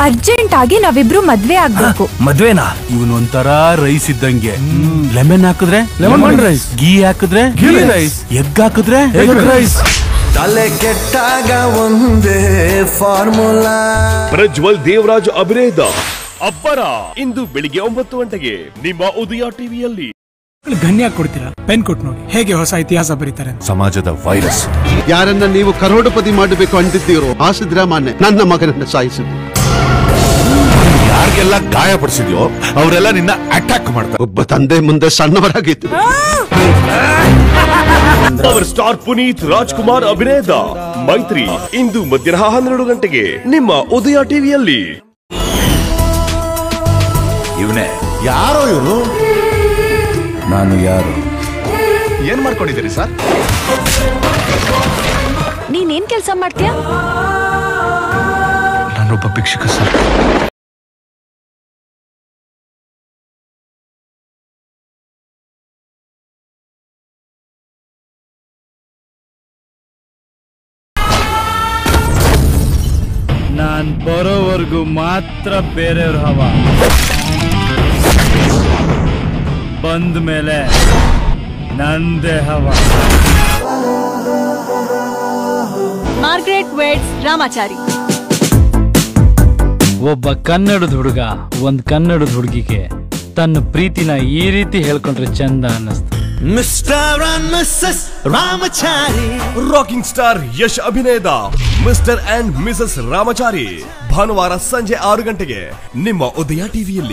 Urgent ಆಗಿ ನಾವಿಬ್ರು ಮದ್ವೆ ಆಗ್ಬೇಕು. ಮದ್ವೆನಾ? ಇವನೊಂಥರ ರೈಸ್ ಇದ್ದಂಗೆ. ಲೆಮನ್ ಹಾಕಿದ್ರೆ ಲೆಮನ್ ರೈಸ್, ಗೀ ಹಾಕಿದ್ರೆ ಗೀ ರೈಸ್, ಎಗ್ ಹಾಕಿದ್ರೆ ಎಗ್ ರೈಸ್. ತಲೆ ಕೆಟ್ಟಾಗ ಒಂದೇ ಫಾರ್ಮುಲಾ. ಪ್ರಜ್ವಲ್ ದೇವರಾಜ್ ಅಭಿನಯದ ಅಬ್ಬರ ಇಂದು ಬೆಳಿಗ್ಗೆ 9 ಗಂಟೆಗೆ ನಿಮ್ಮ ಉದಯ ಟಿವಿಯಲ್ಲಿ. ಧನ್ಯ ಕೊಡ್ತೀರಾ? ಪೆನ್ ಕೊಟ್ಟು ನೋಡಿ ಹೇಗೆ ಹೊಸ ಇತಿಹಾಸ ಬರೀತಾರೆ. ಸಮಾಜದ ವೈರಸ್. ಯಾರನ್ನ ನೀವು ಕರೋಡಪತಿ ಮಾಡಬೇಕು ಅಂತಿದ್ದೀರೋ ಆ ಸಿದ್ದರಾಮಯ್ಯ ನನ್ನ ಮಗನನ್ನ ಸಾಯಿಸಿದ್ರು. ಯಾರಿಗೆಲ್ಲ ಗಾಯಪಡಿಸಿದ್ಯೋ ಅವರೆಲ್ಲ ನಿನ್ನ ಅಟ್ಯಾಕ್ ಮಾಡ್ತಾರೆ. ಒಬ್ಬ ತಂದೆ ಮುಂದೆ ಸಣ್ಣವರಾಗಿತ್ತು. ಪವರ್ ಸ್ಟಾರ್ ಪುನೀತ್ ರಾಜ್ಕುಮಾರ್ ಅಭಿನಯದ ಮೈತ್ರಿ ಇಂದು ಮಧ್ಯಾಹ್ನ 12 ಗಂಟೆಗೆ ನಿಮ್ಮ ಉದಯ ಟಿವಿಯಲ್ಲಿ. ಇವನೇ ಯಾರೋ ಇವನು? ನಾನು ಯಾರು? ಏನ್ ಮಾಡ್ಕೊಂಡಿದ್ದೀರಿ ಸರ್? ನೀನೇನ್ ಕೆಲ್ಸ ಮಾಡ್ತೀಯ? ನಾನೊಬ್ಬ ಭಿಕ್ಷುಕ ಸರ್. ನಾನ್ ಬರೋವರೆಗೂ ಮಾತ್ರ ಬೇರೆಯವ್ರ ಹವ, ಬಂದ ಮೇಲೆ ನಂದೇ ಹವ. Margaret weds Ramachari. ಒಬ್ಬ ಕನ್ನಡದ ಹುಡುಗ ಒಂದ್ ಕನ್ನಡದ ಹುಡುಗಿಗೆ ತನ್ನ ಪ್ರೀತಿನ ಈ ರೀತಿ ಹೇಳ್ಕೊಂಡ್ರೆ ಚಂದ ಅನ್ನಿಸ್ತು. Mister and Mrs Ramachari. Rocking star Yash ಅಭಿನಯದ ಮಿಸ್ಟರ್ ಅಂಡ್ ಮಿಸಸ್ ರಾಮಚಾರಿ ಭಾನುವಾರ ಸಂಜೆ 6 ಗಂಟೆಗೆ ನಿಮ್ಮ ಉದಯ ಟಿವಿಯಲ್ಲಿ.